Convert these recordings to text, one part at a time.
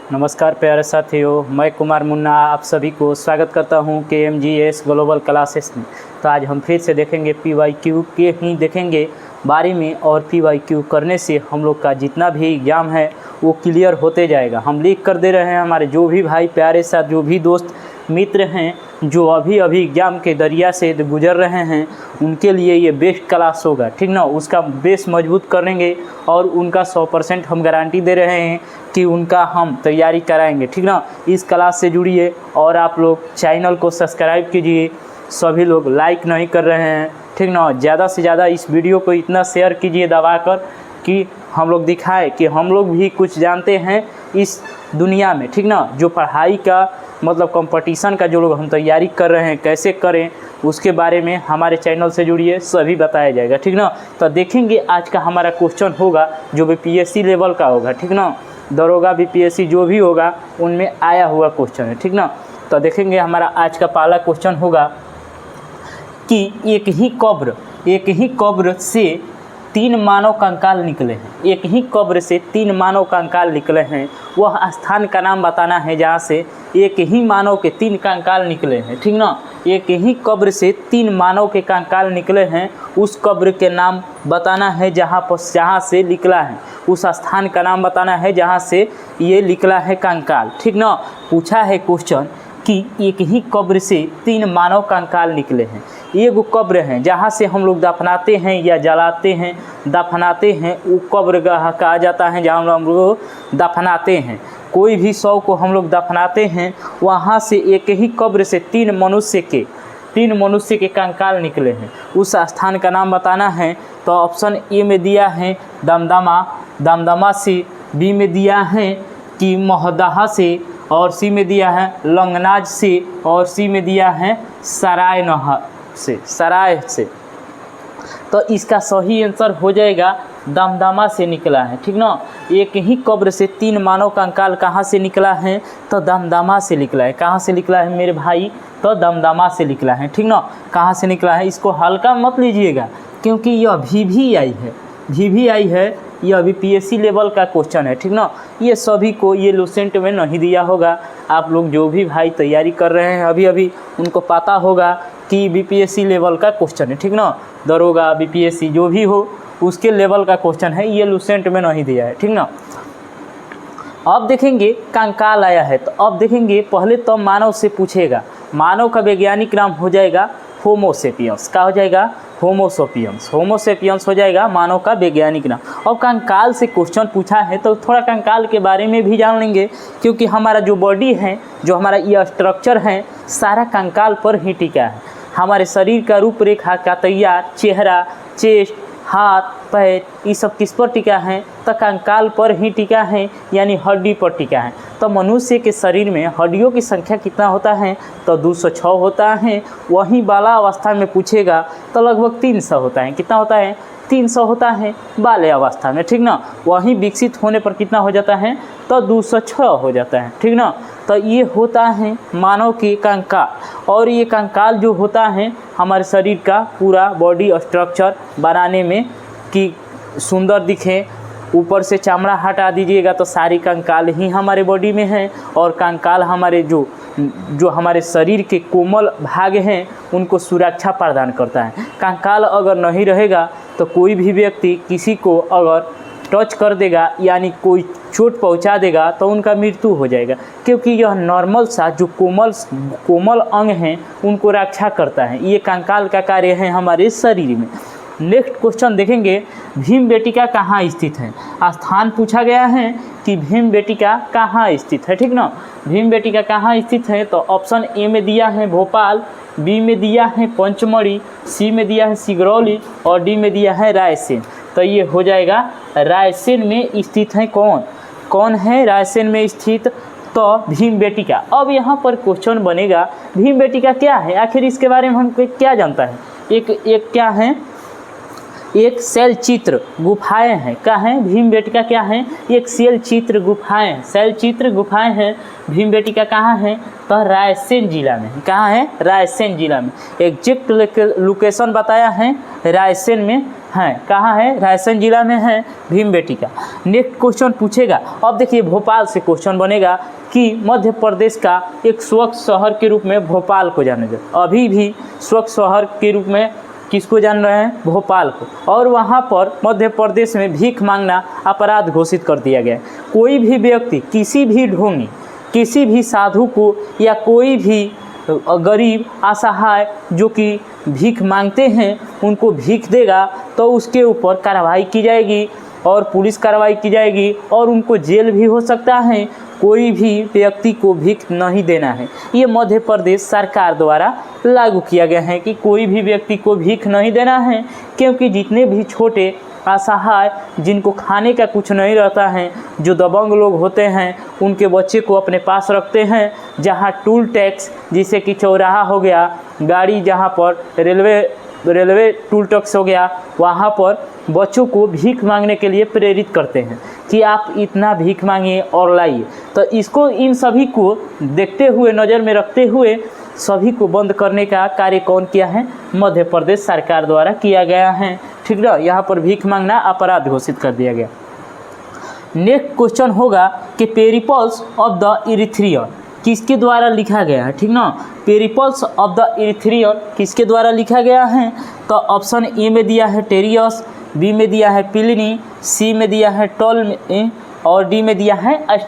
नमस्कार प्यारे साथियों, मैं कुमार मुन्ना आप सभी को स्वागत करता हूं KMGS ग्लोबल क्लासेस में। तो आज हम फिर से देखेंगे PYQ के ही देखेंगे बारे में, और PYQ करने से हम लोग का जितना भी एग्ज़ाम है वो क्लियर होते जाएगा। हम लिख कर दे रहे हैं, हमारे जो भी भाई प्यारे साथ जो भी दोस्त मित्र हैं जो अभी एग्ज़ाम के दरिया से गुजर रहे हैं उनके लिए ये बेस्ट क्लास होगा, ठीक ना। उसका बेस मजबूत करेंगे और उनका 100% हम गारंटी दे रहे हैं कि उनका हम तैयारी कराएंगे, ठीक ना। इस क्लास से जुड़िए और आप लोग चैनल को सब्सक्राइब कीजिए। सभी लोग लाइक नहीं कर रहे हैं, ठीक ना। ज़्यादा से ज़्यादा इस वीडियो को इतना शेयर कीजिए दबाकर कि हम लोग दिखाएं कि हम लोग भी कुछ जानते हैं इस दुनिया में, ठीक ना। जो पढ़ाई का मतलब कंपटीशन का जो लोग हम तैयारी कर रहे हैं कैसे करें उसके बारे में हमारे चैनल से जुड़िए, सभी बताया जाएगा, ठीक ना। तो देखेंगे आज का हमारा क्वेश्चन होगा जो भी PSC लेवल का होगा, ठीक ना। दरोगा BPSC जो भी होगा उनमें आया हुआ क्वेश्चन है, ठीक ना। तो देखेंगे हमारा आज का पहला क्वेश्चन होगा कि एक ही कब्र से 3 मानव कंकाल निकले हैं। एक ही कब्र से 3 मानव कंकाल निकले हैं। वह स्थान का नाम बताना है जहाँ से एक ही मानव के 3 कंकाल निकले हैं, ठीक ना। एक ही कब्र से 3 मानव के कंकाल निकले हैं, उस कब्र के नाम बताना है जहाँ से निकला है। उस स्थान का नाम बताना है जहाँ से ये निकला है कंकाल, ठीक ना। पूछा है क्वेश्चन कि एक ही कब्र से 3 मानव कंकाल निकले हैं। एक कब्र है जहाँ से हम लोग दफनाते हैं या जलाते हैं, दफनाते हैं, वो कब्र कहा जाता है जहाँ हम लोग दफनाते हैं। कोई भी शव को हम लोग दफनाते हैं, वहाँ से एक ही कब्र से 3 मनुष्य के कंकाल निकले हैं। उस स्थान का नाम बताना है। तो ऑप्शन ए में दिया है दमदमा से, बी में दिया है कि महदहा से, और सी में दिया है लंगनाज से, और सी में दिया है सराय से। तो इसका सही आंसर हो जाएगा दमदमा से निकला है, ठीक ना। एक ही कब्र से 3 मानव कंकाल कहाँ से निकला है? तो दमदमा से निकला है। कहाँ से निकला है मेरे भाई? तो दमदमा से निकला है, ठीक ना। कहाँ से निकला है इसको हल्का मत लीजिएगा, क्योंकि यह VVI है, ये अभी PSC लेवल का क्वेश्चन है, ठीक ना। ये सभी को ये लूसेंट में नहीं दिया होगा। आप लोग जो भी भाई तैयारी कर रहे हैं अभी उनको पता होगा कि BPSC लेवल का क्वेश्चन है, ठीक ना। दरोगा BPSC जो भी हो उसके लेवल का क्वेश्चन है, ये लूसेंट में नहीं दिया है, ठीक ना। अब देखेंगे कंकाल आया है, तो अब देखेंगे पहले तो मानव से पूछेगा। मानव का वैज्ञानिक नाम हो जाएगा होमोसेपियंस। क्या हो जाएगा? होमोसेपियंस हो जाएगा मानव का वैज्ञानिक नाम। और कंकाल से क्वेश्चन पूछा है तो थोड़ा कंकाल के बारे में भी जान लेंगे, क्योंकि हमारा जो बॉडी है, जो हमारा ये स्ट्रक्चर है, सारा कंकाल पर ही टिका है। हमारे शरीर का रूपरेखा का तैयार चेहरा, चेस्ट, हाथ, पैर, ये सब किस पर टिका है? तो कंकाल पर ही टिका है, यानी हड्डी पर टिका है। तो मनुष्य के शरीर में हड्डियों की संख्या कितना होता है? तो 206 होता है। वहीं बाला अवस्था में पूछेगा तो लगभग 300 होता है। कितना होता है? 300 होता है बाल्य अवस्था में, ठीक ना। वहीं विकसित होने पर कितना हो जाता है? तो 206 हो जाता है, ठीक ना। तो ये होता है मानव के कंकाल। और ये कंकाल जो होता है हमारे शरीर का पूरा बॉडी स्ट्रक्चर बनाने में कि सुंदर दिखे। ऊपर से चमड़ा हटा दीजिएगा तो सारी कंकाल ही हमारे बॉडी में है, और कंकाल हमारे जो हमारे शरीर के कोमल भाग हैं उनको सुरक्षा प्रदान करता है। कंकाल अगर नहीं रहेगा तो कोई भी व्यक्ति किसी को अगर टच कर देगा, यानी कोई चोट पहुंचा देगा, तो उनका मृत्यु हो जाएगा, क्योंकि यह नॉर्मल सा जो कोमल अंग हैं उनको रक्षा करता है। ये कंकाल का कार्य है हमारे शरीर में। नेक्स्ट क्वेश्चन देखेंगे, भीमबेटिका कहाँ स्थित है? स्थान पूछा गया है कि भीमबेटिका कहाँ स्थित है, ठीक ना। भीमबेटिका कहाँ स्थित है? तो ऑप्शन ए में दिया है भोपाल, बी में दिया है पंचमढ़ी, सी में दिया है सिगरौली, और डी में दिया है रायसेन। तो ये हो जाएगा रायसेन में स्थित है। कौन है रायसेन में स्थित? तो भीमबेटिका। अब यहाँ पर क्वेश्चन बनेगा भीमबेटिका क्या है, आखिर इसके बारे में हम क्या जानता है? एक क्या है, एक शैल चित्र गुफाएं हैं। क्या हैं? भीमबेटका क्या है? एक शैल चित्र गुफाएं, शैल चित्र गुफाएं हैं। भीमबेटका कहाँ है? तो रायसेन जिला में। कहाँ है? रायसेन जिला में। एग्जैक्ट लोकेशन बताया है, रायसेन में है। कहाँ है? रायसेन जिला में है भीमबेटका। नेक्स्ट क्वेश्चन पूछेगा, अब देखिए भोपाल से क्वेश्चन बनेगा कि मध्य प्रदेश का एक स्वच्छ शहर के रूप में भोपाल को जाना जाता है। अभी भी स्वच्छ शहर के रूप में किसको जान रहे हैं? भोपाल को। और वहाँ पर मध्य प्रदेश में भीख मांगना अपराध घोषित कर दिया गया है। कोई भी व्यक्ति किसी भी ढोंगी, किसी भी साधु को या कोई भी गरीब असहाय जो कि भीख मांगते हैं उनको भीख देगा तो उसके ऊपर कार्रवाई की जाएगी और पुलिस कार्रवाई की जाएगी और उनको जेल भी हो सकता है। कोई भी व्यक्ति को भीख नहीं देना है। ये मध्य प्रदेश सरकार द्वारा लागू किया गया है कि कोई भी व्यक्ति को भीख नहीं देना है, क्योंकि जितने भी छोटे असहाय जिनको खाने का कुछ नहीं रहता है, जो दबंग लोग होते हैं, उनके बच्चे को अपने पास रखते हैं। जहाँ टूल टैक्स जैसे कि चौराहा हो गया, गाड़ी जहाँ पर रेलवे टूल टैक्स हो गया, वहाँ पर बच्चों को भीख मांगने के लिए प्रेरित करते हैं कि आप इतना भीख मांगिए और लाइए। तो इसको, इन सभी को देखते हुए, नज़र में रखते हुए सभी को बंद करने का कार्य कौन किया है? मध्य प्रदेश सरकार द्वारा किया गया है। ठीक है, यहाँ पर भीख मांगना अपराध घोषित कर दिया गया। नेक्स्ट क्वेश्चन होगा कि पेरिपल्स ऑफ द इरिथ्रियन किसके द्वारा लिखा गया है? ठीक ना, पेरिपल्स ऑफ द इरिथ्रियन किसके द्वारा लिखा गया है? तो ऑप्शन ए में दिया है टेरियस, बी में दिया है प्लिनी, सी में दिया है टॉलमी और डी में दिया है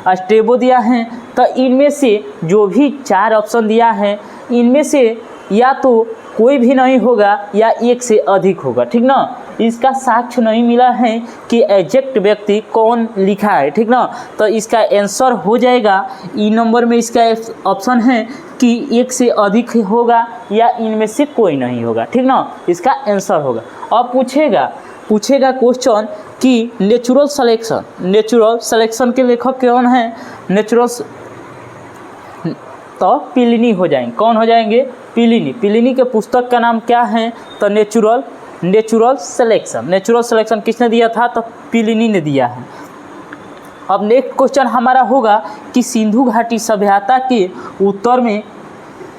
स्ट्रेबो दिया है। तो इनमें से जो भी 4 ऑप्शन दिया है, इनमें से या तो कोई भी नहीं होगा या एक से अधिक होगा। ठीक ना, इसका साक्ष्य नहीं मिला है कि एग्जैक्ट व्यक्ति कौन लिखा है। ठीक ना, तो इसका आंसर हो जाएगा ई नंबर में। इसका ऑप्शन है कि एक से अधिक होगा या इनमें से कोई नहीं होगा। ठीक ना, इसका आंसर होगा। अब पूछेगा क्वेश्चन कि नेचुरल सिलेक्शन के लेखक कौन है? तो प्लिनी हो जाएंगे। कौन हो जाएंगे? प्लिनी के पुस्तक का नाम क्या है? तो नेचुरल सिलेक्शन किसने दिया था? तो प्लिनी ने दिया है। अब नेक्स्ट क्वेश्चन हमारा होगा कि सिंधु घाटी सभ्यता के उत्तर में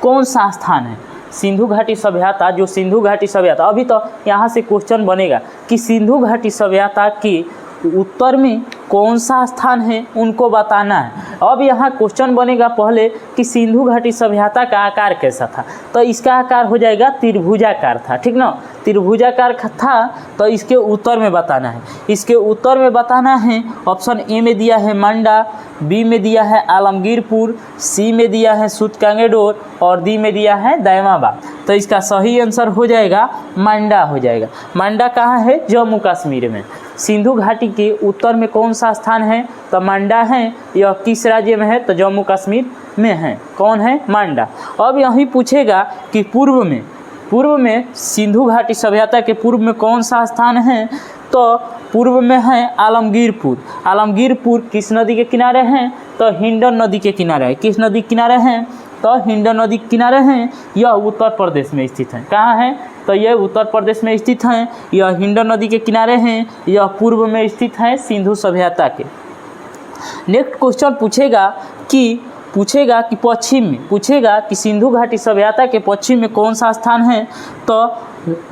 कौन सा स्थान है? सिंधु घाटी सभ्यता, जो सिंधु घाटी सभ्यता, अभी तो यहाँ से क्वेश्चन बनेगा कि सिंधु घाटी सभ्यता के उत्तर में कौन सा स्थान है, उनको बताना है। अब यहाँ क्वेश्चन बनेगा पहले कि सिंधु घाटी सभ्यता का आकार कैसा था? तो इसका आकार हो जाएगा त्रिभुजाकार था। ठीक ना, त्रिभुजाकार था। तो इसके उत्तर में बताना है। इसके उत्तर में बताना है, ऑप्शन ए में दिया है मंडा, बी में दिया है आलमगीरपुर, सी में दिया है सूतकांगेडोर और डी में दिया है दैमाबाद। तो इसका सही आंसर हो जाएगा मंडा हो जाएगा। मंडा कहाँ है? जम्मू कश्मीर में। सिंधु घाटी के उत्तर में कौन सा स्थान है? तो मंडा है। यह किस राज्य में है? तो जम्मू कश्मीर में है। कौन है? मंडा। अब यही पूछेगा कि पूर्व में सिंधु घाटी सभ्यता के पूर्व में कौन सा स्थान है? तो पूर्व में है आलमगीरपुर किस नदी के किनारे हैं? तो हिंडन नदी के किनारे है। किस नदी के किनारे हैं? तो हिंडन नदी के किनारे हैं। यह उत्तर प्रदेश में स्थित है। कहाँ है? तो यह उत्तर प्रदेश में स्थित है। यह हिंडन नदी के किनारे हैं। यह पूर्व में स्थित है सिंधु सभ्यता के। नेक्स्ट क्वेश्चन पूछेगा कि पश्चिम में, पूछेगा कि सिंधु घाटी सभ्यता के पश्चिम में कौन सा स्थान है? तो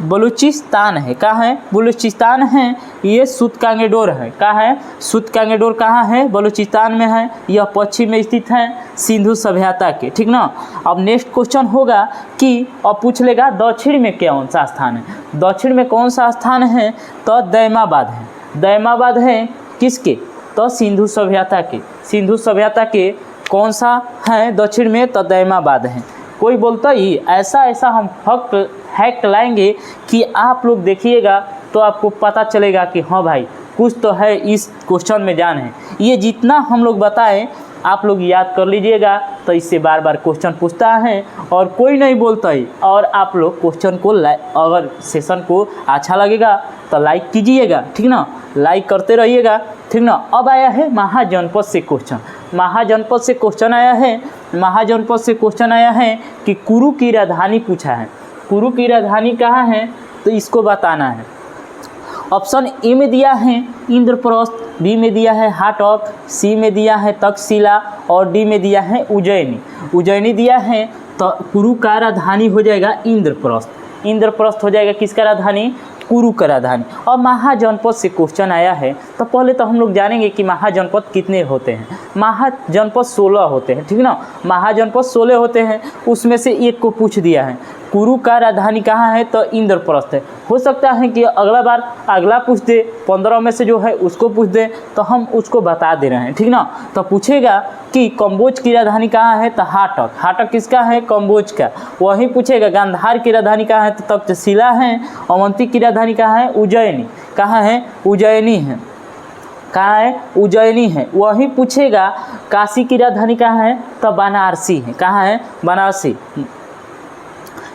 बलूचिस्तान है। कहाँ है? बलूचिस्तान है। ये सूतकांगेडोर है। कहाँ है? सूतकांगेडोर कहाँ है? बलूचिस्तान में है। यह पश्चिम में स्थित है सिंधु सभ्यता के। ठीक ना। अब नेक्स्ट क्वेश्चन होगा कि अब पूछ लेगा दक्षिण में कौन सा स्थान है? दक्षिण में कौन सा स्थान है? तो दैमाबाद है। किसके? तो सिंधु सभ्यता के। सिंधु सभ्यता के कौन सा है दक्षिण में? तो दैमाबाद है। कोई बोलता ही ऐसा हम फैक्ट लाएंगे कि आप लोग देखिएगा तो आपको पता चलेगा कि हाँ भाई कुछ तो है इस क्वेश्चन में जान है। ये जितना हम लोग बताएं आप लोग याद कर लीजिएगा, तो इससे बार बार क्वेश्चन पूछता है और कोई नहीं बोलता ही। और आप लोग क्वेश्चन को अगर सेशन को अच्छा लगेगा तो लाइक कीजिएगा। ठीक ना, लाइक करते रहिएगा। ठीक ना। अब आया है महाजनपद से क्वेश्चन। महाजनपद से क्वेश्चन आया है कि कुरु की राजधानी पूछा है। कुरु की राजधानी कहाँ है? तो इसको बताना है। ऑप्शन ए में दिया है इंद्रप्रस्थ, बी में दिया है हाटक, सी में दिया है तक्षशिला और डी में दिया है उज्जैनी। उज्जैनी दिया है तो कुरु का राजधानी हो जाएगा इंद्रप्रस्थ। इंद्रप्रस्थ हो जाएगा किसका राजधानी? कुरु का राजधानी। और महाजनपद से क्वेश्चन आया है तो पहले तो हम लोग जानेंगे कि महाजनपद कितने होते हैं। महाजनपद 16 होते हैं, ठीक ना। महाजनपद 16 होते हैं, उसमें से एक को पूछ दिया है कुरु का राजधानी कहाँ है तो इंद्रप्रस्थ है। हो सकता है कि अगला बार अगला पूछ दे, 15 में से जो है उसको पूछ दे तो हम उसको बता दे रहे हैं, ठीक ना। तो पूछेगा कि कंबोज की राजधानी कहाँ है तो हाटक। हाटक किसका है? कंबोज का। वही पूछेगा गांधार की राजधानी कहाँ है तो तक्षशिला है। अवंती की राजधानी कहाँ है? उज्जैनी। कहाँ है? उज्जैनी है। कहाँ है? उज्जैनी है। वही पूछेगा काशी की राजधानी कहाँ है तो बनारसी है। कहाँ है? बनारसी।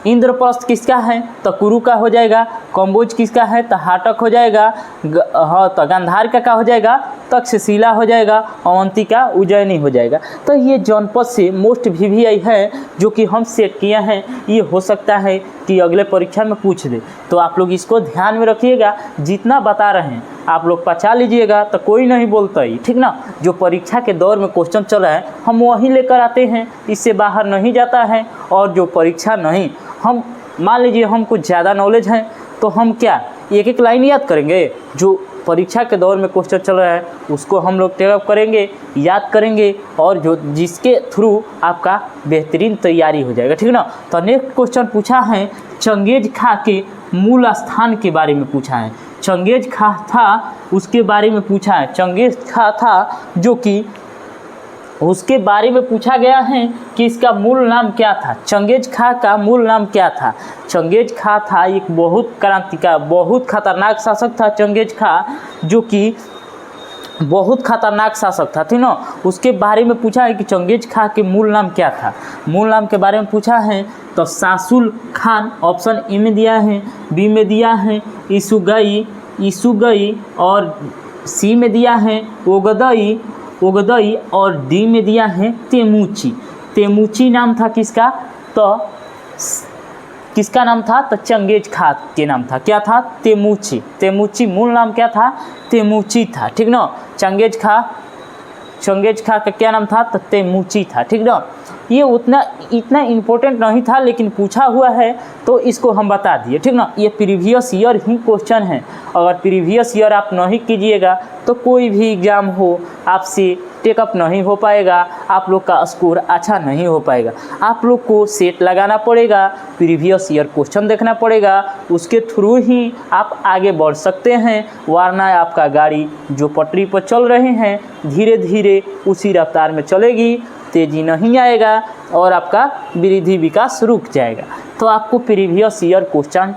इंद्रप्रस्थ किसका है तो कुरु का हो जाएगा। कंबोज किसका है तो हाटक हो जाएगा। हाँ तो गांधार का हो जाएगा? तक्षशिला हो जाएगा। अवंती का उज्जैनी हो जाएगा। तो ये जनपद से मोस्ट VVI है जो कि हम सेट किए हैं। ये हो सकता है कि अगले परीक्षा में पूछ दे, तो आप लोग इसको ध्यान में रखिएगा। जितना बता रहे हैं आप लोग पचा लीजिएगा तो कोई नहीं बोलता ही, ठीक ना। जो परीक्षा के दौर में क्वेश्चन चल रहा है हम वही लेकर आते हैं, इससे बाहर नहीं जाता है। और जो परीक्षा नहीं, हम मान लीजिए हमको ज़्यादा नॉलेज है तो हम क्या एक एक लाइन याद करेंगे? जो परीक्षा के दौर में क्वेश्चन चल रहा है उसको हम लोग टेकअप करेंगे, याद करेंगे और जो जिसके थ्रू आपका बेहतरीन तैयारी हो जाएगा, ठीक ना। तो नेक्स्ट क्वेश्चन पूछा है चंगेज खां के मूल स्थान के बारे में पूछा है। चंगेज खां था उसके बारे में पूछा है। चंगेज खां था जो कि उसके बारे में पूछा गया है कि इसका मूल नाम क्या था। चंगेज खां का मूल नाम क्या था? चंगेज खां था एक बहुत क्रांतिकारी, बहुत खतरनाक शासक था। चंगेज खां जो कि बहुत खतरनाक शासक था, ठीक ना। उसके बारे में पूछा है कि चंगेज खां के मूल नाम क्या था। मूल नाम के बारे में पूछा है तो सासुल खान ऑप्शन ए में दिया है, बी में दिया है इसुगई और सी में दिया है ओगदई और डी में दिया है तेमुची। तेमुची नाम था किसका तो किसका नाम था तो चंगेज खां के नाम था। क्या था? तेमुची। तेमुची मूल नाम क्या था? तेमुची था, ठीक ना। चंगेज खां का क्या नाम था तो तेमुची था, ठीक ना। ये इतना इम्पोर्टेंट नहीं था लेकिन पूछा हुआ है तो इसको हम बता दिए, ठीक ना। ये प्रीवियस ईयर ही क्वेश्चन है। अगर प्रीवियस ईयर आप नहीं कीजिएगा तो कोई भी एग्ज़ाम हो आपसे टेकअप नहीं हो पाएगा, आप लोग का स्कोर अच्छा नहीं हो पाएगा। आप लोग को सेट लगाना पड़ेगा, प्रीवियस ईयर क्वेश्चन देखना पड़ेगा, उसके थ्रू ही आप आगे बढ़ सकते हैं। वरना आपका गाड़ी जो पटरी पर चल रहे हैं धीरे धीरे उसी रफ्तार में चलेगी, तेज़ी नहीं आएगा और आपका वृद्धि विकास रुक जाएगा। तो आपको प्रीवियस ईयर क्वेश्चन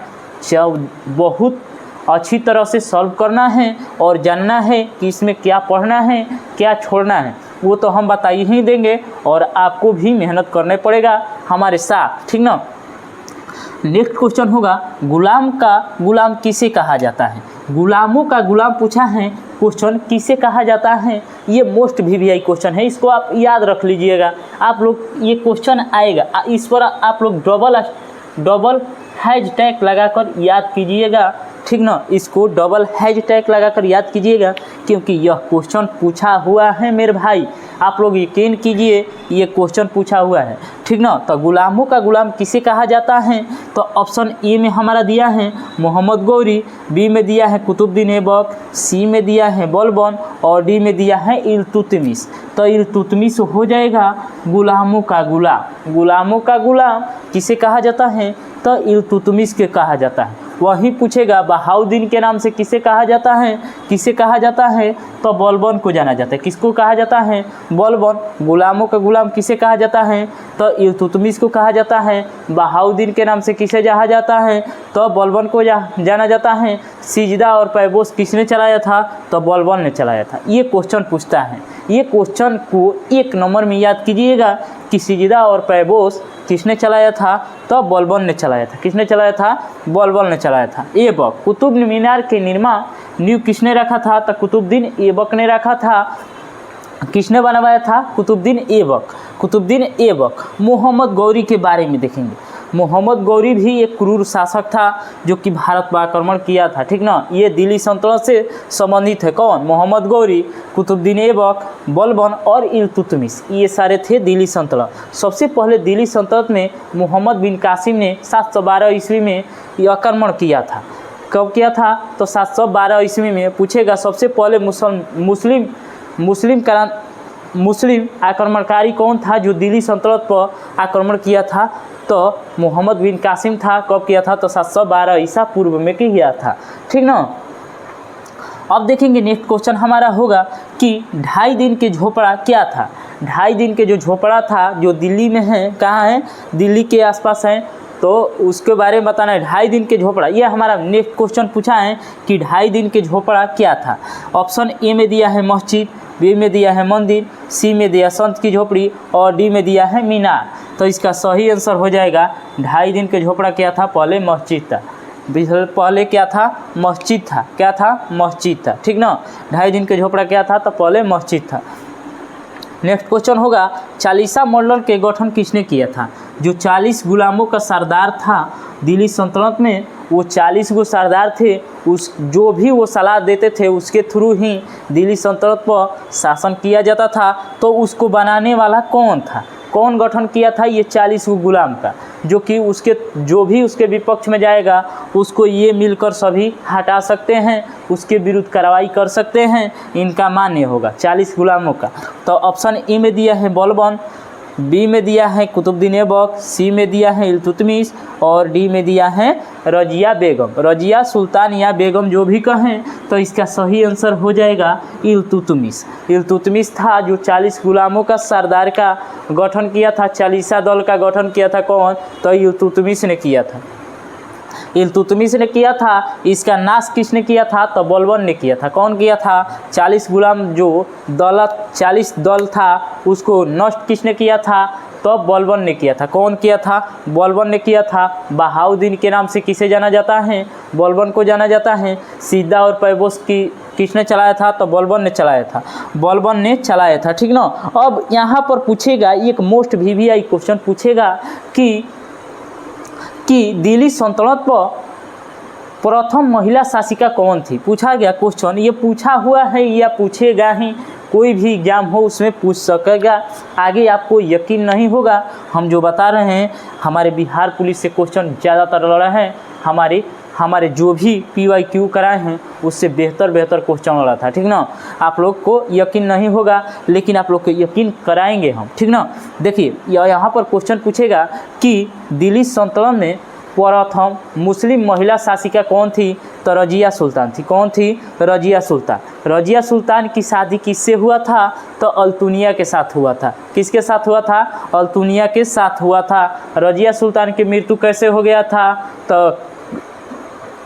बहुत अच्छी तरह से सॉल्व करना है और जानना है कि इसमें क्या पढ़ना है क्या छोड़ना है, वो तो हम बता ही देंगे और आपको भी मेहनत करने पड़ेगा हमारे साथ, ठीक ना। नेक्स्ट क्वेश्चन होगा गुलाम का गुलाम किसे कहा जाता है। गुलामों का गुलाम पूछा है क्वेश्चन, किसे कहा जाता है। ये मोस्ट VVI क्वेश्चन है, इसको आप याद रख लीजिएगा। आप लोग ये क्वेश्चन आएगा, इस पर आप लोग डबल हैशटैग लगाकर याद कीजिएगा, ठीक ना। इसको डबल हैशटैग लगाकर याद कीजिएगा क्योंकि यह क्वेश्चन पूछा हुआ है मेरे भाई। आप लोग यकीन कीजिए ये क्वेश्चन पूछा हुआ है, ठीक ना। तो गुलामों का गुलाम किसे कहा जाता है तो ऑप्शन ए में हमारा दिया है मोहम्मद गौरी, बी में दिया है कुतुबुद्दीन ऐबक, सी में दिया है बलबन और डी में दिया है इल्तुतमिश। तो इल्तुतमिश हो जाएगा गुलामों का गुलाम। गुलामों का गुलाम किसे कहा जाता है तो इल्तुतमिश के कहा जाता है। वही पूछेगा बहाउद्दीन के नाम से किसे कहा जाता है, किसे कहा जाता है तो बलबन को जाना जाता है। किसको कहा जाता है? बलबन। गुलामों का गुलाम किसे कहा जाता है तो इल्तुतमिश को कहा जाता है। बहाउद्दीन के नाम से किसे जाना जाता है तो बलबन को जाना जाता है। सिजदा और पैबोस किसने चलाया था तो बलबन ने चलाया था। ये क्वेश्चन पूछता है, ये क्वेश्चन को 1 नंबर में याद कीजिएगा कि सिजदा और पैबोस किसने चलाया था तो बलबन ने चलाया था। किसने चलाया था? बलबन ने चलाया था। ऐबक कुतुब मीनार के निर्माण नींव किसने रखा था तो कुतुबुद्दीन ऐबक ने रखा था। किसने बनवाया था? कुतुबुद्दीन ऐबक। कुतुबुद्दीन ऐबक। मोहम्मद गौरी के बारे में देखेंगे। मोहम्मद गौरी भी एक क्रूर शासक था जो कि भारत पर आक्रमण किया था, ठीक ना। ये दिल्ली सल्तनत से संबंधित है। कौन? मोहम्मद गौरी, कुतुबुद्दीन ऐबक, बलबन और इल्तुतमिश, ये सारे थे दिल्ली सल्तनत। सबसे पहले दिल्ली सल्तनत में मोहम्मद बिन कासिम ने 712 ईस्वी में आक्रमण किया था। कब किया था? तो 712 ईस्वी में। पूछेगा सबसे पहले मुस्लिम आक्रमणकारी कौन था जो दिल्ली सल्तनत पर आक्रमण किया था? तो मोहम्मद बिन कासिम था। कब किया था? तो 712 ईसा पूर्व में किया था, ठीक ना। अब देखेंगे नेक्स्ट क्वेश्चन हमारा होगा कि 2.5 दिन के झोपड़ा क्या था। 2.5 दिन के जो झोपड़ा था जो दिल्ली में है, कहाँ है? दिल्ली के आसपास है, तो उसके बारे में बताना है। 2.5 दिन के झोपड़ा, ये हमारा नेक्स्ट क्वेश्चन पूछा है कि 2.5 दिन के झोपड़ा क्या था। ऑप्शन ए में दिया है मस्जिद, बी में दिया है मंदिर, सी में दिया संत की झोपड़ी और डी में दिया है मीनार। तो इसका सही आंसर हो जाएगा 2.5 दिन के झोपड़ा क्या था? पहले मस्जिद था। पहले क्या था? मस्जिद था। क्या था? मस्जिद था, ठीक ना। 2.5 दिन के झोपड़ा क्या था? तो पहले मस्जिद था। नेक्स्ट क्वेश्चन होगा चालीसा मंडल के गठन किसने किया था? जो 40 गुलामों का सरदार था दिल्ली सल्तनत में, वो 40 गो सरदार थे, उस जो भी वो सलाह देते थे उसके थ्रू ही दिल्ली सल्तनत पर शासन किया जाता था। तो उसको बनाने वाला कौन था? कौन गठन किया था ये 40 गो गुलाम का, जो कि जो भी उसके विपक्ष में जाएगा उसको ये मिलकर सभी हटा सकते हैं, उसके विरुद्ध कार्रवाई कर सकते हैं, इनका मान्य होगा 40 गुलामों का। तो ऑप्शन ए में दिया है बलबन, बी में दिया है कुतुबुद्दीन ऐबक, सी में दिया है इल्तुतमिश और डी में दिया है रजिया बेगम। रजिया सुल्तान या बेगम जो भी कहें, तो इसका सही आंसर हो जाएगा इल्तुतमिश। इल्तुतमिश था जो 40 गुलामों का सरदार का गठन किया था, चालीसा दल का गठन किया था। कौन? तो इल्तुतमिश ने किया था। इल्तुतमिश ने किया था। इसका नाश किसने किया था? तो बलबन ने किया था। कौन किया था? 40 गुलाम जो 40 दल था उसको नष्ट किसने किया था? तो बलबन ने किया था। कौन किया था? बलबन ने किया था। बहाउद्दीन के नाम से किसे जाना जाता है? बलबन को जाना जाता है। सीधा और पैबोस की किसने चलाया था? तो बलबन ने चलाया था। बलबन ने चलाया था, ठीक ना। अब यहाँ पर पूछेगा एक मोस्ट VVI क्वेश्चन पूछेगा कि दिल्ली सल्तनत पर प्रथम महिला शासिका कौन थी? पूछा गया क्वेश्चन, ये पूछा हुआ है या पूछेगा ही, कोई भी एग्जाम हो उसमें पूछ सकेगा। आगे आपको यकीन नहीं होगा, हम जो बता रहे हैं हमारे बिहार पुलिस से क्वेश्चन ज़्यादातर लड़ा है। हमारे जो भी PYQ कराए हैं उससे बेहतर क्वेश्चन लड़ा था, ठीक ना। आप लोग को यकीन नहीं होगा लेकिन आप लोग को यकीन कराएंगे हम, ठीक ना। देखिए यहाँ पर क्वेश्चन पूछेगा कि दिल्ली सल्तनत में प्रथम मुस्लिम महिला शासिका कौन थी? तो रजिया सुल्तान थी। कौन थी? रजिया सुल्तान। रजिया सुल्तान की शादी किससे हुआ था? तो अल्तुनिया के साथ हुआ था। किसके साथ हुआ था? अल्तुनिया के साथ हुआ था। रजिया सुल्तान की मृत्यु कैसे हो गया था? तो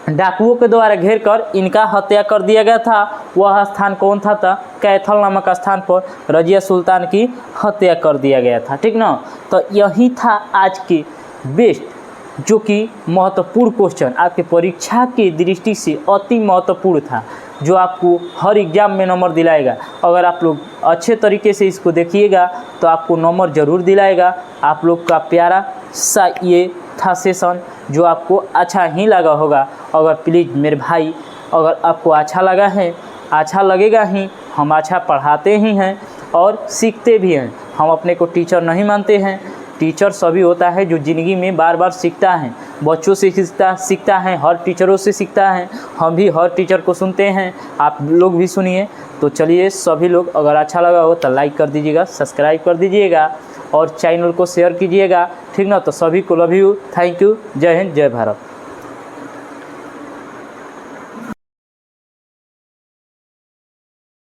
डाकुओं के द्वारा घेर कर इनका हत्या कर दिया गया था। वह स्थान कौन था? कैथल नामक स्थान पर रजिया सुल्तान की हत्या कर दिया गया था, ठीक ना। तो यही था आज की बेस्ट जो कि महत्वपूर्ण क्वेश्चन आपके परीक्षा की दृष्टि से अति महत्वपूर्ण था, जो आपको हर एग्जाम में नंबर दिलाएगा। अगर आप लोग अच्छे तरीके से इसको देखिएगा तो आपको नंबर ज़रूर दिलाएगा। आप लोग का प्यारा सा ये था सेशन जो आपको अच्छा ही लगा होगा। अगर प्लीज़ मेरे भाई, अगर आपको अच्छा लगा है, अच्छा लगेगा ही, हम अच्छा पढ़ाते ही हैं और सीखते भी हैं। हम अपने को टीचर नहीं मानते हैं। टीचर सभी होता है जो ज़िंदगी में बार बार सीखता है। बच्चों से सीखता है, हर टीचरों से सीखता है। हम भी हर टीचर को सुनते हैं, आप लोग भी सुनिए। तो चलिए सभी लोग, अगर अच्छा लगा हो तो लाइक कर दीजिएगा, सब्सक्राइब कर दीजिएगा और चैनल को शेयर कीजिएगा, ठीक ना। तो सभी को लव यू, थैंक यू, जय हिंद, जय भारत।